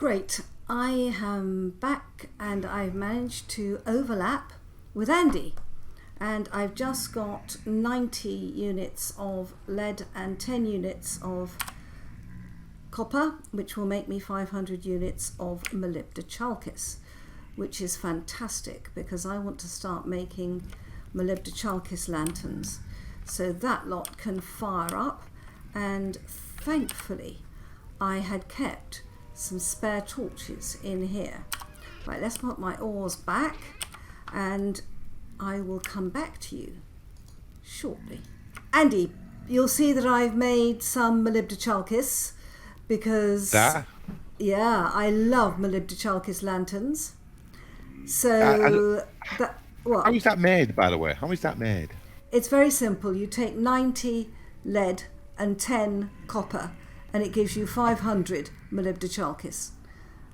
Great. I am back and I've managed to overlap with Andy, and I've just got 90 units of lead and 10 units of copper, which will make me 500 units of molybdechalkis, which is fantastic because I want to start making molybdechalkis lanterns so that lot can fire up. And thankfully I had kept some spare torches in here. Right, let's put my ores back and I will come back to you shortly. Andy, you'll see that I've made some molybdechalkis because yeah, I love molybdechalkis lanterns. So what? How is that made, by the way? How is that made? It's very simple. You take 90 lead and 10 copper and it gives you 500 molybdechalkis.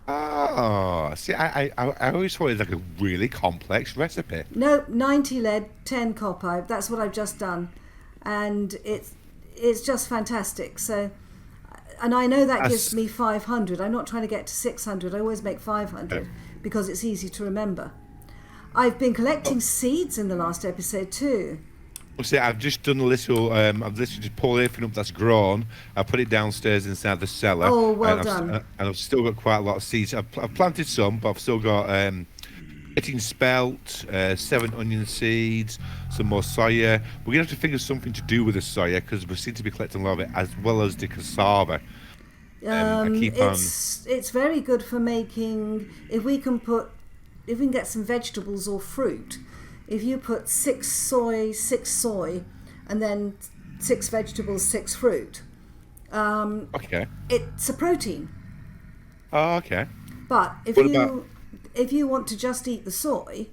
Oh, see, I always thought it was like a really complex recipe. No, 90 lead, 10 copper. That's what I've just done, and it's just fantastic. So, and I know that gives me 500. I'm not trying to get to 600. I always make 500 because it's easy to remember. I've been collecting seeds in the last episode too. See, I've just done a little. I've literally just pulled everything up that's grown. I put it downstairs inside the cellar. Oh, well done. And I've still got quite a lot of seeds. I've planted some, but I've still got 18 spelt, 7 onion seeds, some more soya. We're gonna have to figure something to do with the soya because we seem to be collecting a lot of it, as well as the cassava. It's very good for making. If we can get some vegetables or fruit. If you put 6 soy, and then 6 vegetables, 6 fruit, it's a protein. Oh, okay. But if you want to just eat the soy,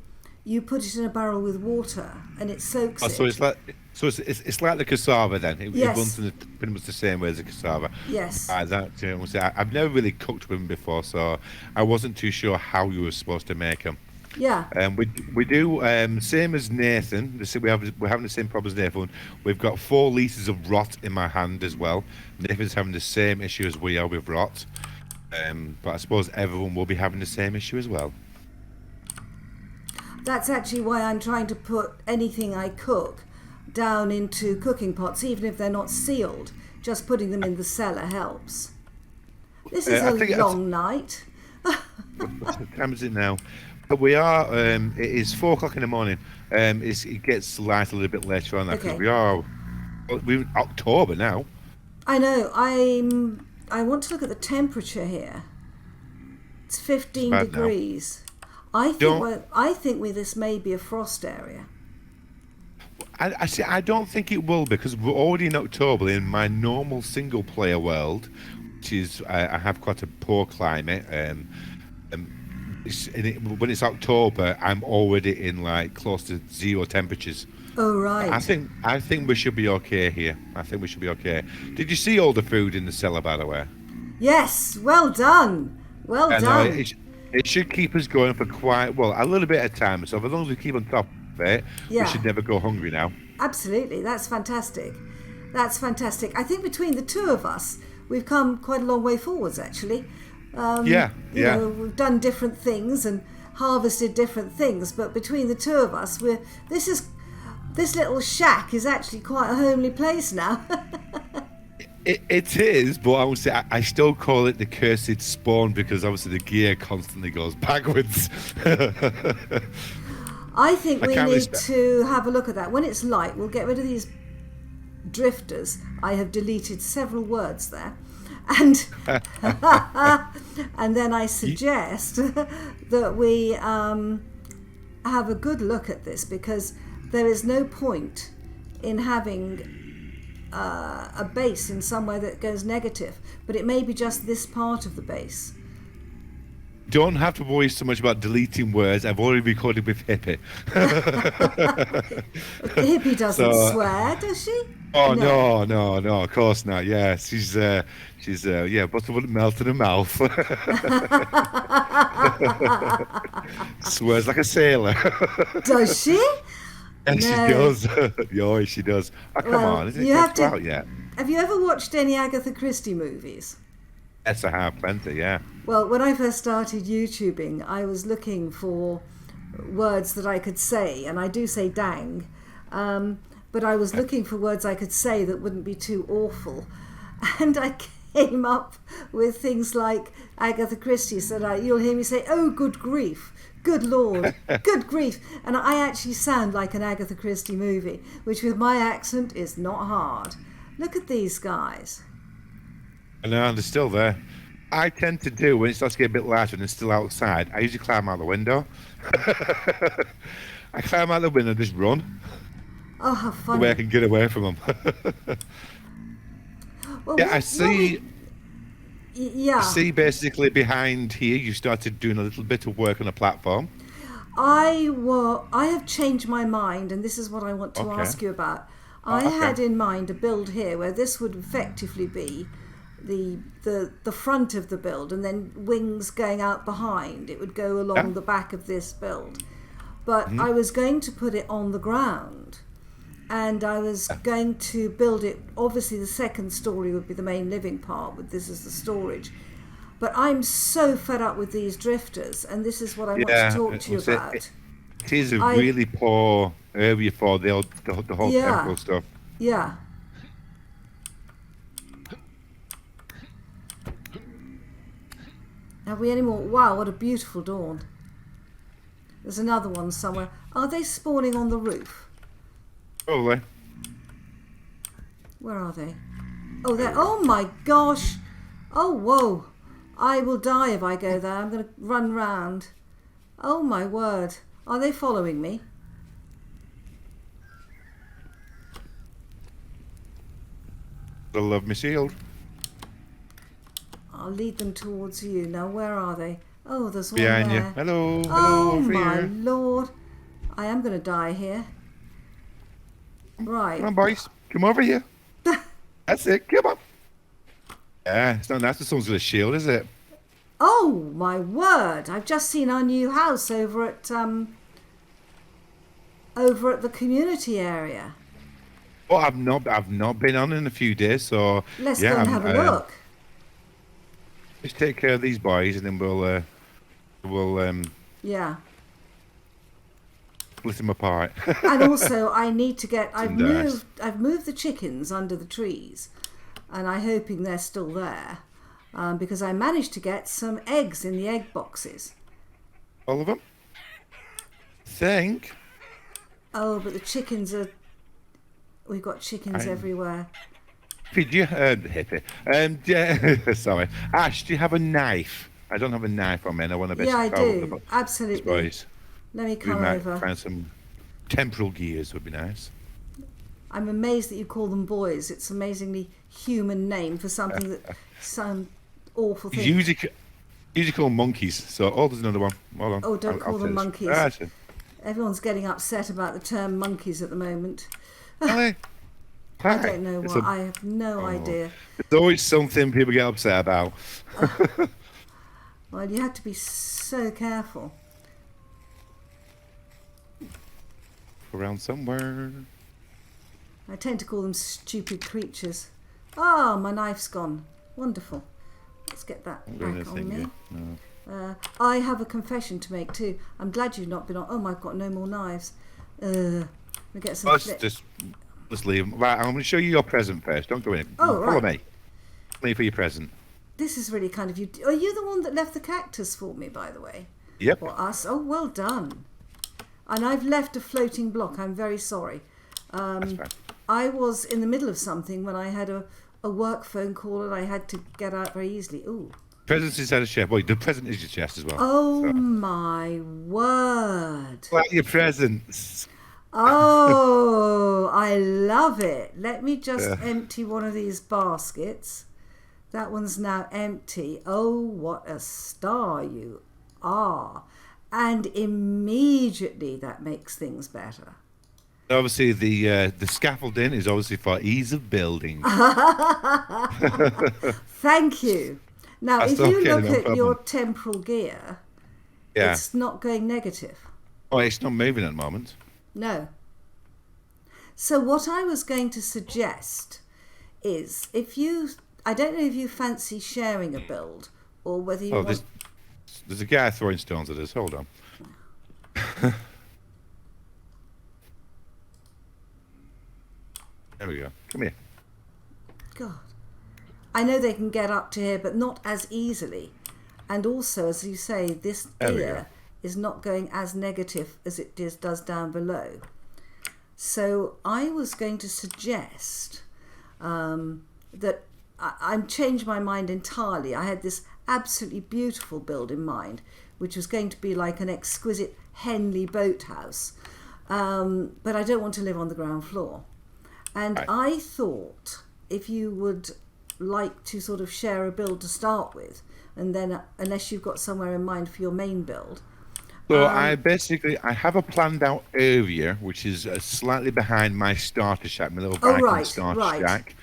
you put it in a barrel with water, and it soaks it. So it's like the cassava then. It runs in pretty much the same way as the cassava. Yes. I've never really cooked with them before, so I wasn't too sure how you were supposed to make them. Yeah. We do same as Nathan. We're having the same problem as Nathan. We've got 4 litres of rot in my hand as well. Nathan's having the same issue as we are with rot. But I suppose everyone will be having the same issue as well. That's actually why I'm trying to put anything I cook down into cooking pots, even if they're not sealed. Just putting them in the cellar helps. This is a long night. What time is it now? We are. It is 4 o'clock in the morning. It gets light a little bit later on because we're in October now. I know. I want to look at the temperature here. It's 15 degrees. I think this may be a frost area. I don't think it will because we're already in October in my normal single player world, which is I have quite a poor climate. When it's October, I'm already in like close to 0 temperatures. Oh right. I think we should be okay here. I think we should be okay. Did you see all the food in the cellar, by the way? Yes. Well done. Well done. It should keep us going for a little bit of time. So as long as we keep on top of it, we should never go hungry now. Absolutely. That's fantastic. That's fantastic. I think between the two of us, we've come quite a long way forwards, actually. You know, we've done different things and harvested different things, but between the two of us, this little shack is actually quite a homely place now. It is, but I would say I still call it the cursed spawn because obviously the gear constantly goes backwards. I think we need to have a look at that. When it's light, we'll get rid of these drifters. I have deleted several words there. And and then I suggest that we have a good look at this because there is no point in having a base in somewhere that goes negative, but it may be just this part of the base. Don't have to worry so much about deleting words. I've already recorded with Hippie. Hippie doesn't swear, does she? Oh no, of course not. Yeah, she's butter wouldn't melt in her mouth. Swears like a sailor. Does she? Yes, she does. Yeah, she does. Oh, come on, isn't it out yet? Have you ever watched any Agatha Christie movies? Yes, I have plenty. Yeah. Well, when I first started YouTubing, I was looking for words that I could say, and I do say dang, but I was looking for words I could say that wouldn't be too awful. And I came up with things like Agatha Christie said, you'll hear me say, oh, good grief, good Lord, good grief. And I actually sound like an Agatha Christie movie, which with my accent is not hard. Look at these guys. I know, they're still there. I tend to do, when it starts to get a bit lighter and it's still outside, I usually climb out the window. I climb out the window and just run. Oh, how funny. The way I can get away from them. Well, yeah, I see. Yeah. I see basically behind here you started doing a little bit of work on a platform. I have changed my mind, and this is what I want to ask you about. I had in mind a build here where this would effectively be the front of the build, and then wings going out behind. It would go along the back of this build. But I was going to put it on the ground, and I was going to build it. Obviously, the second story would be the main living part, with this as the storage. But I'm so fed up with these drifters, and this is what I want to talk to you about. It is a really poor area for the whole temple stuff. Yeah. Have we any more? Wow, what a beautiful dawn. There's another one somewhere. Are they spawning on the roof? Probably. Where are they? Oh, there. Oh my gosh. Oh, whoa. I will die if I go there. I'm going to run round. Oh my word. Are they following me? I love my shield. I'll lead them towards you. Now, where are they? Oh, there's one behind there. you. Hello. Oh hello, my here. lord. I am going to die here. Right. Come on, boys. Come over here. That's it. Come on. Yeah, it's not nice that someone's got a shield, is it? Oh my word! I've just seen our new house over at the community area. Oh, I've not been on in a few days, so Let's go and have a look. Just take care of these boys, and then we'll yeah. split them apart. And also, I need to get. I've moved the chickens under the trees, and I'm hoping they're still there, because I managed to get some eggs in the egg boxes. All of them? Think. Oh, but the chickens are. We've got chickens everywhere. Did you hippie? Yeah, sorry, Ash. Do you have a knife? I don't have a knife on me, and I want to. Yeah, I do. Absolutely. Boys. Let me come over. Find some temporal gears would be nice. I'm amazed that you call them boys. It's an amazingly human name for something that some awful thing. Usually call them monkeys. So, there's another one. Hold on. Oh, don't call them monkeys. Ah, Everyone's getting upset about the term monkeys at the moment. Really? I don't know why. I have no idea. It's always something people get upset about. Well, you have to be so careful. Around somewhere. I tend to call them stupid creatures. Ah, my knife's gone. Wonderful. Let's get that back on me. No. I have a confession to make too. I'm glad you've not been on. Oh, I've got no more knives. We get some. Let's leave them. Right, I'm going to show you your present first. Don't go in. Oh, Follow right. me. Me for your present. This is really kind of you. Are you the one that left the cactus for me, by the way? Yep. Or us? Oh, well done. And I've left a floating block. I'm very sorry. That's fine. I was in the middle of something when I had a work phone call and I had to get out very easily. Ooh. Present's inside the chest. Well, the present is your chest as well. Oh, my word. Like your presents. Oh, I love it. Let me just empty one of these baskets. That one's now empty. Oh, what a star you are. And immediately that makes things better. Obviously, the scaffolding is obviously for ease of building. Thank you. Now, if you look at your temporal gear, it's not going negative. Oh, it's not moving at the moment. No. So what I was going to suggest is if you... I don't know if you fancy sharing a build or whether you want... There's a guy throwing stones at us. Hold on. There we go. Come here. God. I know they can get up to here, but not as easily. And also, as you say, this gear is not going as negative as it does down below. So I was going to suggest that I'm changed my mind entirely. I had this absolutely beautiful build in mind, which was going to be like an exquisite Henley boathouse. But I don't want to live on the ground floor. And I thought if you would like to sort of share a build to start with, and then unless you've got somewhere in mind for your main build. So I have a planned out area which is slightly behind my starter shack, my little Viking starter shack.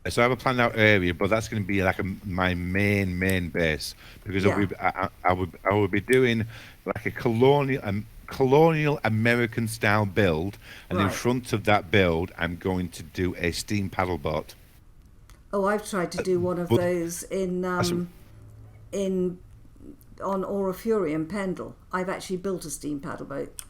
So I have a planned out area, but that's going to be like my main base, because I would be doing like a colonial American style build, and in front of that build I'm going to do a steam paddle boat. Oh, I've tried to do one of those on Aura Fury and Pendle. I've actually built a steam paddle boat.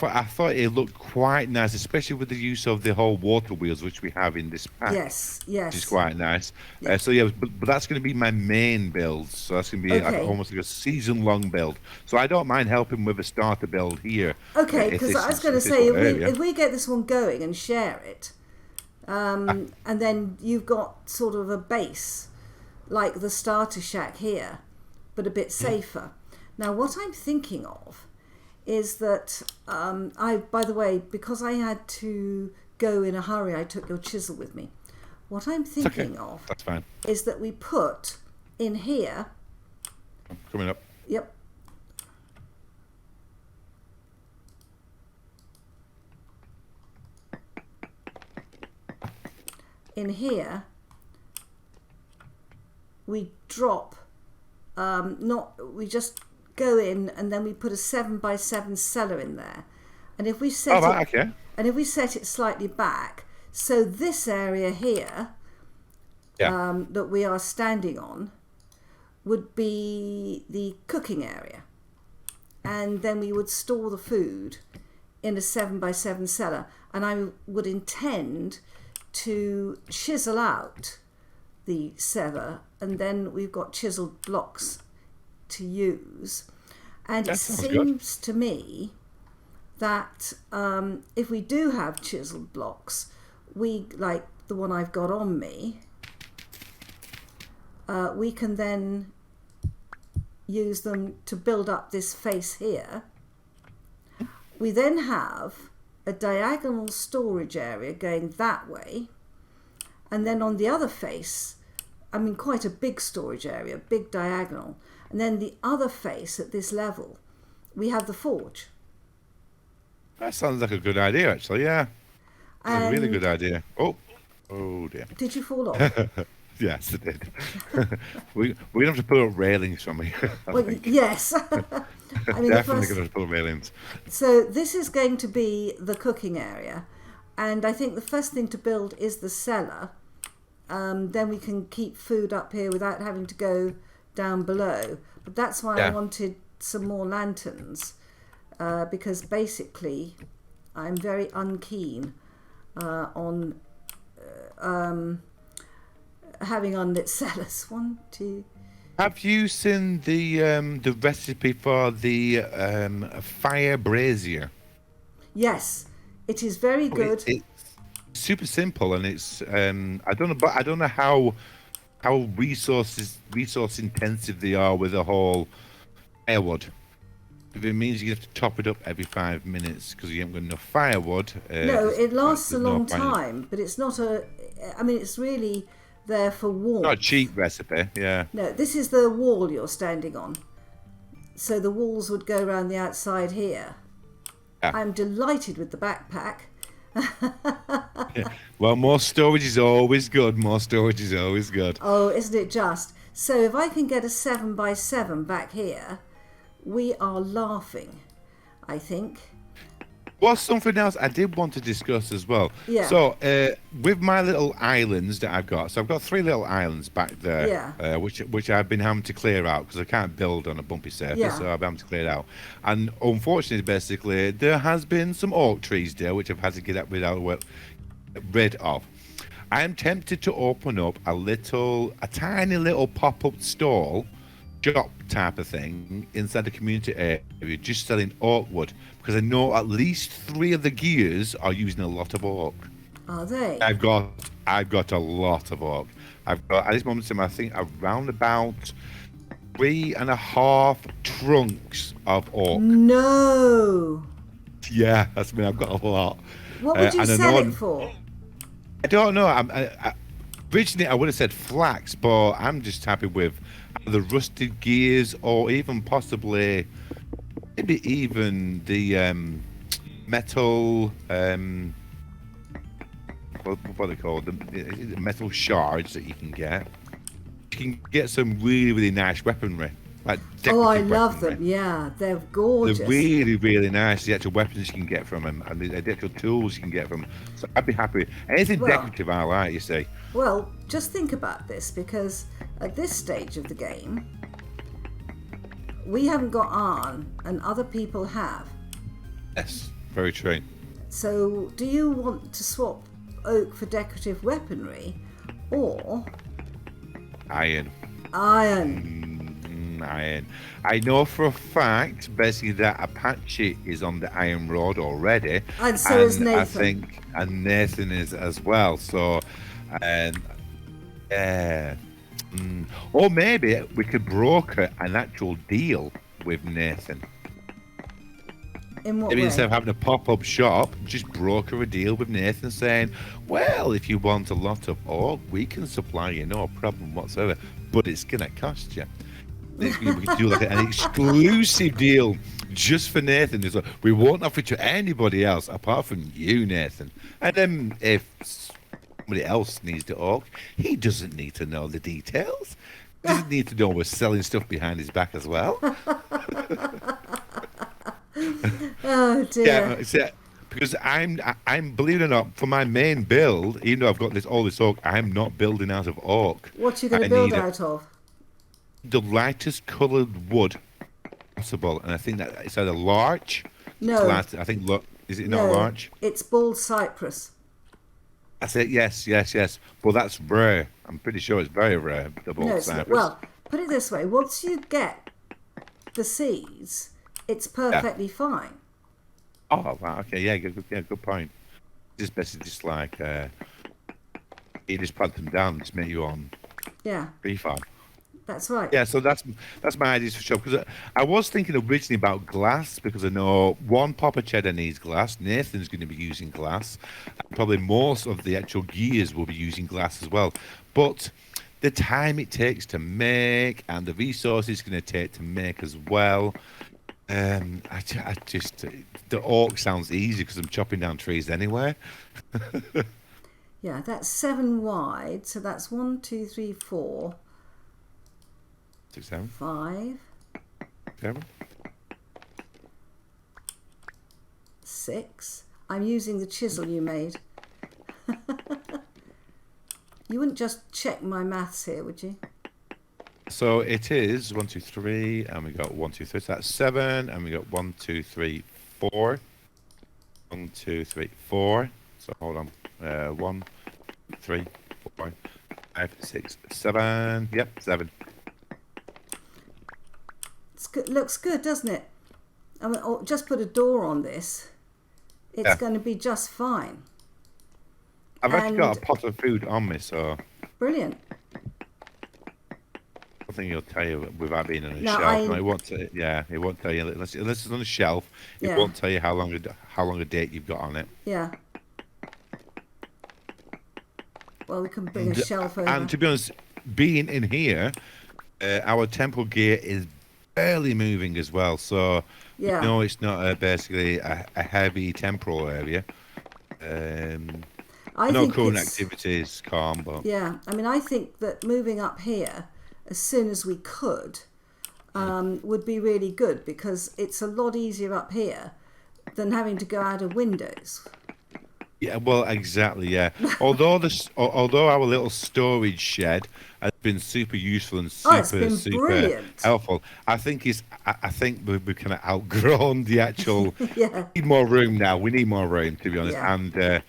I thought it looked quite nice, especially with the use of the whole water wheels which we have in this pack. Yes. Which is quite nice. But that's going to be my main build. So that's going to be like almost like a season-long build. So I don't mind helping with a starter build here. Okay, because I was going to say, if we get this one going and share it, and then you've got sort of a base, like the starter shack here, but a bit safer. Now, what I'm thinking of is that by the way, because I had to go in a hurry, I took your chisel with me. What I'm thinking of is that we put in here... I'm coming up. Yep. In here, we drop, we just go in and then we put a 7x7 cellar in there, and if we set and if we set it slightly back, so this area here that we are standing on would be the cooking area, and then we would store the food in a 7x7 cellar, and I would intend to chisel out the cellar, and then we've got chiseled blocks to use. And it seems to me that if we do have chiseled blocks, we like the one I've got on me, we can then use them to build up this face here. We then have a diagonal storage area going that way, and then on the other face, I mean quite a big storage area, big diagonal, and then the other face at this level, we have the forge. That sounds like a good idea, actually. Yeah, a really good idea. Oh dear. Did you fall off? Yes, I did. We're gonna have to put up railings for me. Yes. I mean, definitely gonna have to put up railings. So this is going to be the cooking area, and I think the first thing to build is the cellar. Then we can keep food up here without having to go down below. But that's why I wanted some more lanterns, because basically I'm very unkeen on having unlit cellars. 1, 2. Have you seen the recipe for the fire brazier? Yes, it is very good. It's super simple, and it's I don't know how resource intensive they are with the whole firewood. If it means you have to top it up every 5 minutes because you haven't got enough firewood. No, it lasts a long time, but it's not a. I mean, it's really there for warmth. Not a cheap recipe, yeah. No, this is the wall you're standing on. So the walls would go around the outside here. Yeah. I'm delighted with the backpack. Well, more storage is always good. More storage is always good. Oh, isn't it just? So if I can get a 7x7 back here, we are laughing, I think. was something else I did want to discuss as well. Yeah. So, with my little islands that I've got, so I've got 3 little islands back there, Yeah. which I've been having to clear out because I can't build on a bumpy surface, Yeah. so I've been having to clear it out. And unfortunately, basically, there has been some oak trees there which I've had to get rid of. I am tempted to open up a tiny little pop-up stall, shop type of thing inside the community area, just selling oak wood, because I know at least 3 of the gears are using a lot of oak. Are they? I've got a lot of oak. I've got at this moment in time, I think around about 3.5 trunks of oak. No. Yeah, that's me. I've got a lot. What would you and I sell know it for? I don't know. Originally, I would have said flax, but I'm just happy with the rusted gears, or even possibly, maybe even the metal. What are they called? The metal shards that you can get. You can get some really, really nice weaponry. Like Oh, I decorative love weaponry. them. Yeah, they're gorgeous. They're really, really nice. The actual weapons you can get from them, and the actual tools you can get from them. So I'd be happy. Anything Well- decorative, I like. You see. Well, just think about this, because at this stage of the game, we haven't got iron and other people have. Yes, very true. So do you want to swap oak for decorative weaponry or Iron. Iron. I know for a fact, basically, that Apache is on the iron rod already, And so is Nathan. I think, and Nathan is as well. So, or maybe we could broker an actual deal with Nathan. in what Maybe way? instead of having a pop-up shop, just broker a deal with Nathan, saying, "Well, if you want a lot of oak, we can supply you, no problem whatsoever, but it's gonna cost you." We could do like an exclusive deal just for Nathan. It's like, we won't offer it to anybody else apart from you, Nathan. And then if somebody else needs the oak, he doesn't need to know the details. He doesn't need to know we're selling stuff behind his back as well. Oh dear. Yeah, because I'm believe it or not, for my main build, even though I've got all this oak, I'm not building out of oak. What are you going I to build need out of? the lightest coloured wood possible, and I think that it's either larch. No. I think is it not No, larch? it's bald cypress. I said yes. Well, that's rare. I'm pretty sure it's very rare. The bald No, cypress. well, put it this way: once you get the seeds, it's perfectly fine. Oh, wow. Okay. Yeah. Good point. Just basically just like you just plant them down, just make you on Yeah, tree farm. that's right. Yeah, so that's my ideas for shop, because I was thinking originally about glass, because I know PapaCheddar needs glass. Nathan's going to be using glass. And probably most of the actual gears will be using glass as well. But the time it takes to make and the resources it's going to take to make as well. I just the oak sounds easy because I'm chopping down trees anyway. Yeah, that's 7 wide, so that's 1, 2, 3, 4, 6, 7, 5, 7. 6. I'm using the chisel you made. You wouldn't just check my maths here, would you? So it is 1, 2, 3, and we got 1, 2, 3. So that's 7, and we got 1, 2, 3, 4. 1, 2, 3, 4. So hold on. 1, 3, 4, 5, 6, 7. Yep, 7. It's good. Looks good, doesn't it? I mean, just put a door on this. It's going to be just fine. I've actually got a And- pot of food on me, so Brilliant. I think he'll tell you without being on a No, shelf. No, he won't tell you. Yeah, he won't tell you unless it's on a shelf. He Yeah. won't tell you how long a date you've got on it. Yeah. Well, we can bring a shelf over. And to be honest, being in here, our temple gear is barely moving as well. So Yeah. no, it's not basically a heavy temporal area. I No think current it's- activity is calm, but Yeah, I mean, I think that moving up here as soon as we could would be really good, because it's a lot easier up here than having to go out of windows. Yeah, well, exactly. Yeah. Although our little storage shed has been super useful and It's super been brilliant. helpful, I think we've kind of outgrown the actual. Yeah. We need more room now. We need more room, to be honest. Yeah. And I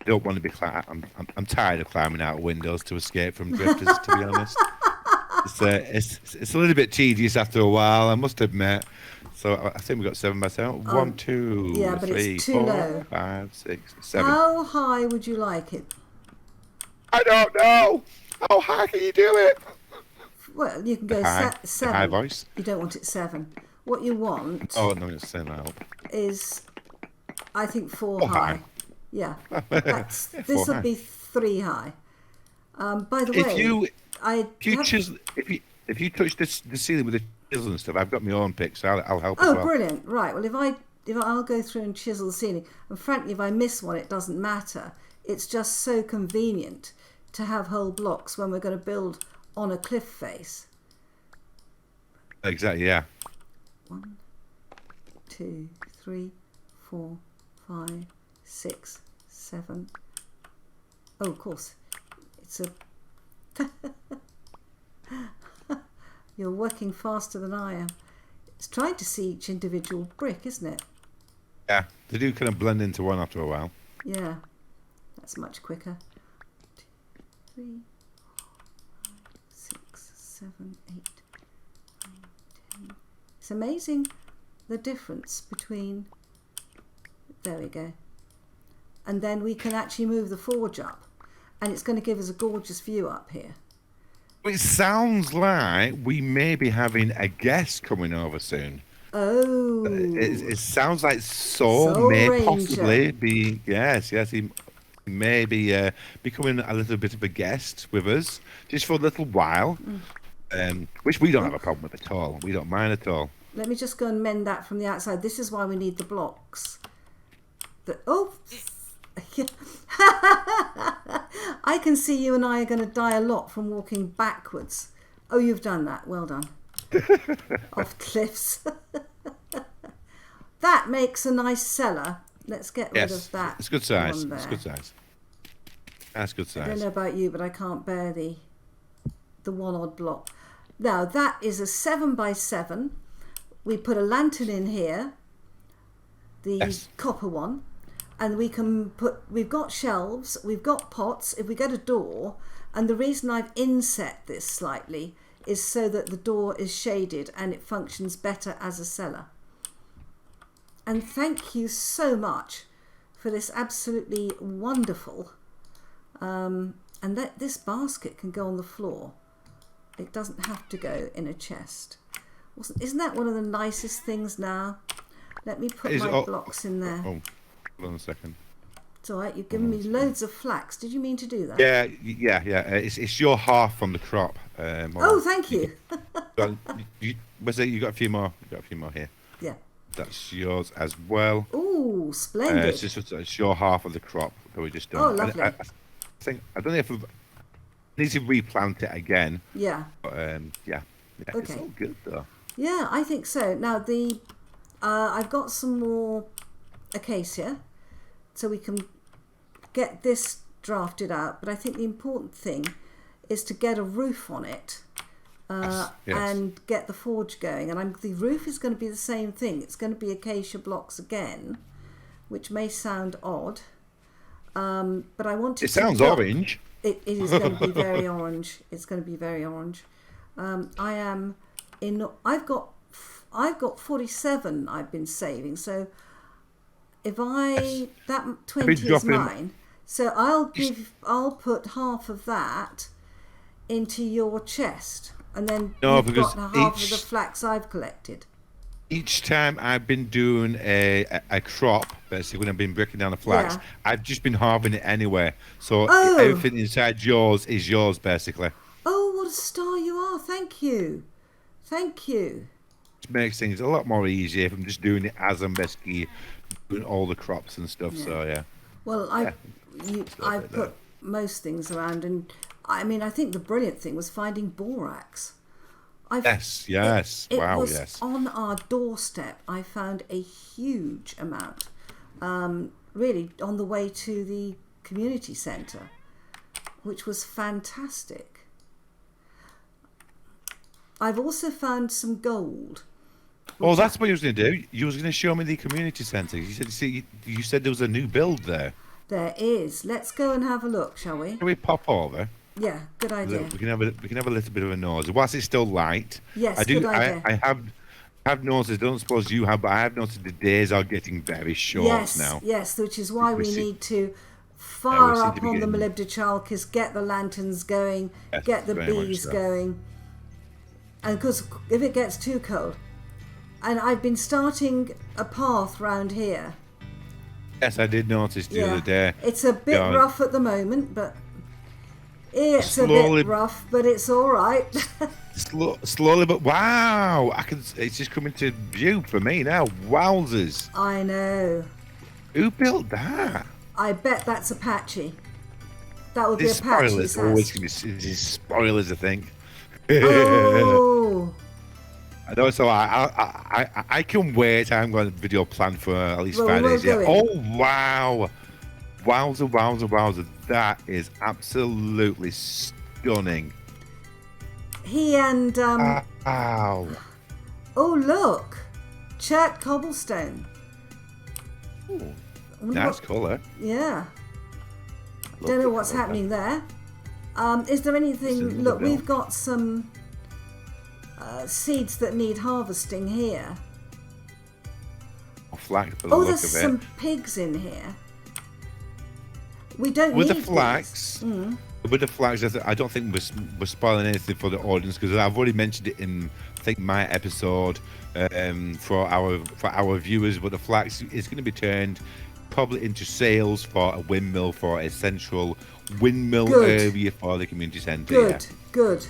don't want to be. I'm tired of climbing out of windows to escape from drifters. To be honest, it's a little bit tedious after a while. I must admit. So I think we've got 7 by 7. 1, 2, Yeah, but 3, it's too 4, low. 5, 6, 7. How high would you like it? I don't know. How high can you do it? Well, you can go High, 7. high voice. You don't want it 7. What you want Oh no, it's saying that. is, I think, 4 4 high. high. Yeah, high. this will be 3 high. By the way, if you touch the ceiling with the chisel and stuff, I've got my own pick, so I'll help as well. Oh, brilliant! Right. Well, if I'll go through and chisel the ceiling, and frankly, if I miss one, it doesn't matter. It's just so convenient to have whole blocks when we're going to build on a cliff face. Exactly. Yeah. 1, 2, 3, 4, 5, 6, 7. Oh, of course, it's a. You're working faster than I am. It's trying to see each individual brick, isn't it? Yeah, they do kind of blend into one after a while. Yeah, that's much quicker. 2, 3, 4, 5, 6, 7, 8, 9, 10. It's amazing the difference between. There we go. And then we can actually move the forge up, and it's going to give us a gorgeous view up here. It sounds like we may be having a guest coming over soon. Oh. It sounds like Soul may Ranger. possibly be. Yes, he may be becoming a little bit of a guest with us just for a little while, which we don't have a problem with at all. We don't mind at all. Let me just go and mend that from the outside. This is why we need the blocks. I can see you and I are going to die a lot from walking backwards. Oh, you've done that. Well done. Off cliffs. That makes a nice cellar. Let's get rid of that. It's good size. It's good size. That's good size. I don't know about you, but I can't bear the one odd block. Now, that is a 7 by 7. We put a lantern in here, the copper one. And we've got shelves, we've got pots, if we get a door, and the reason I've inset this slightly is so that the door is shaded and it functions better as a cellar. And thank you so much for this absolutely wonderful, and that this basket can go on the floor. It doesn't have to go in a chest. Isn't that one of the nicest things now? Let me put my blocks in there. Oh. Hold on a second. It's all right. You've given me loads of flax. Did you mean to do that? Yeah. It's your half from the crop. Oh, thank you. You got a few more. You got a few more here. Yeah. That's yours as well. Oh, splendid. It's your half of the crop that we just done. Oh, lovely. I don't know if we need to replant it again. Yeah. But yeah. Okay. It's all good though. Yeah, I think so. Now I've got some more acacia, so we can get this drafted out, but I think the important thing is to get a roof on it and get the forge going, and the roof is going to be the same thing. It's going to be acacia blocks again, which may sound odd, but I want to. It sounds orange. It is going to be very orange. It's going to be very orange. I've got 47 I've been saving, so if that 20 is mine, so I'll put half of that into your chest, and then you've got half of the flax I've collected. Each time I've been doing a crop, basically when I've been breaking down the flax, I've just been halving it anyway. So everything inside yours is yours, basically. Oh, what a star you are! Thank you. It makes things a lot more easier if I'm just doing it as I'm basically doing all the crops and stuff. Yeah. So yeah. Well, I put most things around, and I think the brilliant thing was finding borax. Yes. It was on our doorstep. I found a huge amount. really on the way to the community centre, which was fantastic. I've also found some gold. Oh, that's what you was going to do. You was going to show me the community centre. You said there was a new build there. There is. Let's go and have a look, shall we? Can we pop over? Yeah, good idea. We can have a little bit of a nose. Whilst it's still light. Yes, good idea. I have noticed. I don't suppose you have, but I have noticed the days are getting very short now. Yes, which is why we need to fire up on the molybdechalkis, get the lanterns going, get the bees going. And because if it gets too cold, and I've been starting a path round here. Yes, I did notice the other day. It's a bit rough at the moment, but it's a bit rough, but it's all right. Slowly, but wow! It's just coming to view for me now. Wowzers! I know. Who built that? I bet that's Apache. That would be Apache's house. Always going to be spoilers, I think. Oh. I know, so I can wait. I'm going to video plan for at least 5 days. Yeah. Oh wow! Wowzer! That is absolutely stunning. He and wow. Oh look, chert cobblestone. Ooh, nice colour. Yeah. Don't know what's happening there. Is there anything? Look, we've got some seeds that need harvesting here. There's some pigs in here. We don't with need the flax. With the flax, I don't think we're spoiling anything for the audience because I've already mentioned it in I think my episode for our viewers. But the flax is going to be turned probably into sales for a windmill, for a central windmill area for the community centre. Good.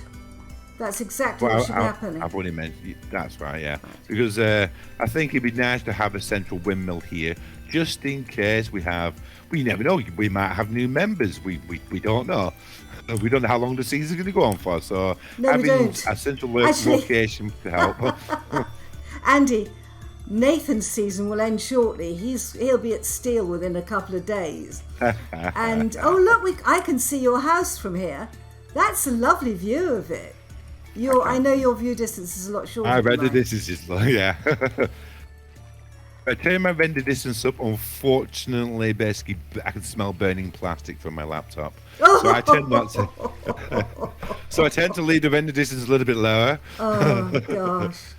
That's exactly what should be happening. I've already mentioned that's right, yeah. Because I think it'd be nice to have a central windmill here, just in case we never know. We might have new members. We don't know. We don't know how long the season's going to go on for. So having a central location to help. Andy, Nathan's season will end shortly. He'll be at Steel within a couple of days. And oh look, I can see your house from here. That's a lovely view of it. I know your view distance is a lot shorter. My render distance is long, yeah. I turn my render distance up. Unfortunately, basically, I can smell burning plastic from my laptop, so I tend not to. So I tend to leave the render distance a little bit lower. Oh gosh!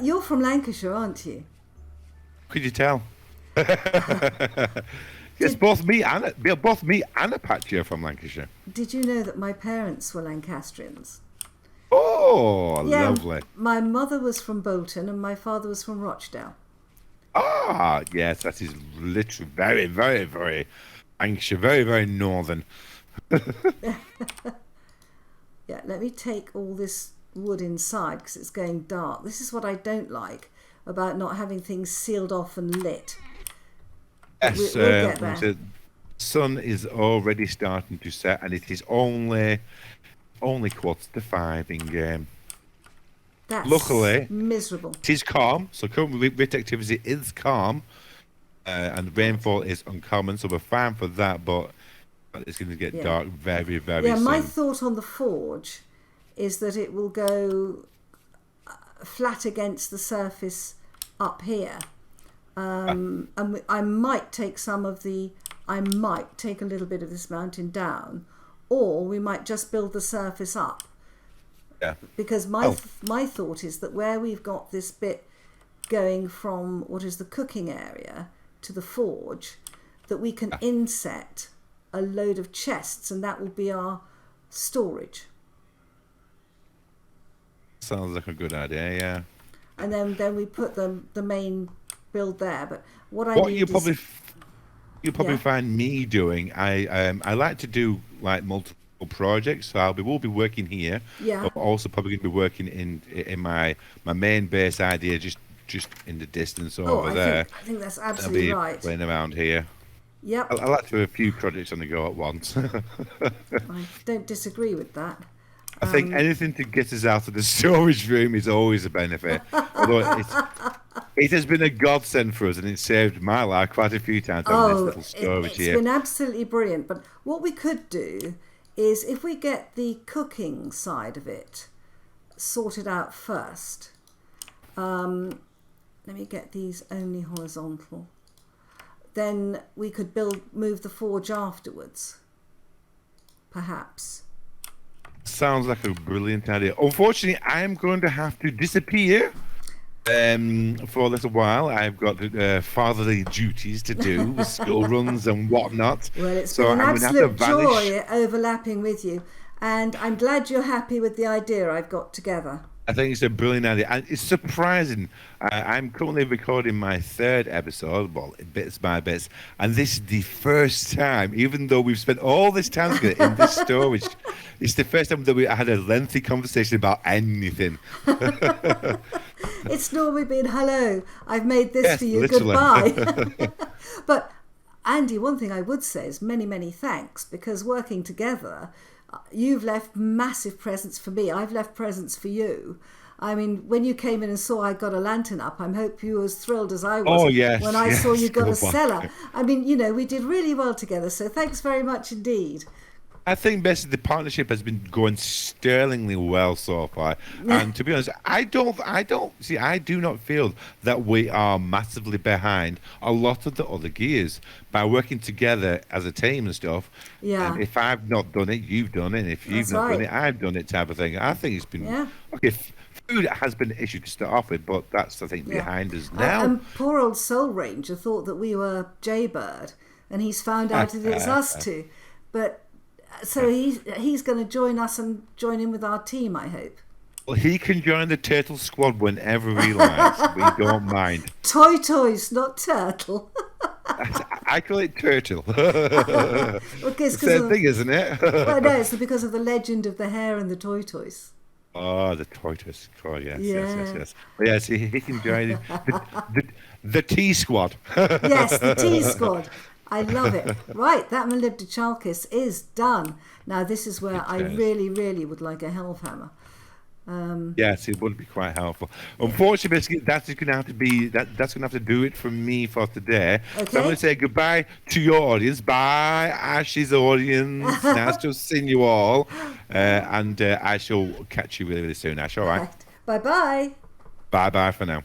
You're from Lancashire, aren't you? Could you tell? Yes, both me and Apache are from Lancashire. Did you know that my parents were Lancastrians? Oh, yeah, lovely. My mother was from Bolton and my father was from Rochdale. Ah, yes, that is literally very, very, very Lancashire, very, very northern. Yeah, let me take all this wood inside because it's going dark. This is what I don't like about not having things sealed off and lit. Yes, we'll get there. The sun is already starting to set, and it is only 4:45 in game. That's luckily miserable. It is calm, so currently writ activity is calm, and rainfall is uncommon, so we're fine for that. But it's going to get dark very, very soon. Yeah, my thought on the forge is that it will go flat against the surface up here. And I might take a little bit of this mountain down, or we might just build the surface up. Yeah. Because my thought is that where we've got this bit going from what is the cooking area to the forge, that we can inset a load of chests, and that will be our storage. Sounds like a good idea, yeah. And then we put the main build there. But you'll probably find me doing. I like to do like multiple projects, so we'll be working here. Yeah. But also probably going to be working in my main base idea, just in the distance over there. I think that's absolutely right. Playing around here. Yep. I like to have a few projects on the go at once. I don't disagree with that. I think anything to get us out of the storage room is always a benefit. Although It has been a godsend for us, and it saved my life quite a few times having this little storage it's here. been absolutely brilliant. But what we could do is, if we get the cooking side of it sorted out first. Let me get these only horizontal. Then we could move the forge afterwards, perhaps. Sounds like a brilliant idea. Unfortunately, I'm going to have to disappear for a little while. I've got fatherly duties to do with school runs and whatnot. Well, it's so been an I'm going to have to absolute vanish. joy overlapping with you. And I'm glad you're happy with the idea I've got together. I think it's a brilliant idea. And it's surprising. I'm currently recording my 3rd episode, well, bits by bits. And this is the first time, even though we've spent all this time together in this storage, it's the first time that we had a lengthy conversation about anything. It's normally been, hello, I've made this for you, literally. goodbye. But Andy, one thing I would say is many, many thanks, because working together, you've left massive presents for me. I've left presents for you. I mean, when you came in and saw I got a lantern up, I hope you were as thrilled as I was when I saw you got a cellar. I mean, we did really well together. So thanks very much indeed. I think basically the partnership has been going sterlingly well so far, and to be honest, I do not feel that we are massively behind a lot of the other gears by working together as a team and stuff. Yeah. If I've not done it, you've done it. And if you've not done it, I've done it, type of thing. I think it's been okay. Food has been an issue to start off with, but that's I think behind us now. And poor old Soul Ranger thought that we were Jaybyrde, and he's found out that it's us two, but. So he's going to join us and join in with our team, I hope. Well, he can join the Turtle Squad whenever he likes. We don't mind. Toys, not turtle. I call it turtle. Same thing, isn't it? Well, no, it's because of the legend of the hare and the toys. Oh, the tortoise. Oh, yes. Well, yes, he can join the T Squad. Yes, the T Squad. I love it. Right, that Melibda Chalkis is done. Now, this is where I really, really would like a Hellhammer. Yes, it would be quite helpful. Unfortunately, basically, that's going to have to be that's going to have to do it for me for today. Okay. So I'm going to say goodbye to your audience. Bye, Ash's audience. Nice to have seen you all, and I shall catch you really, really soon. Ash, all right? Bye bye. Bye for now.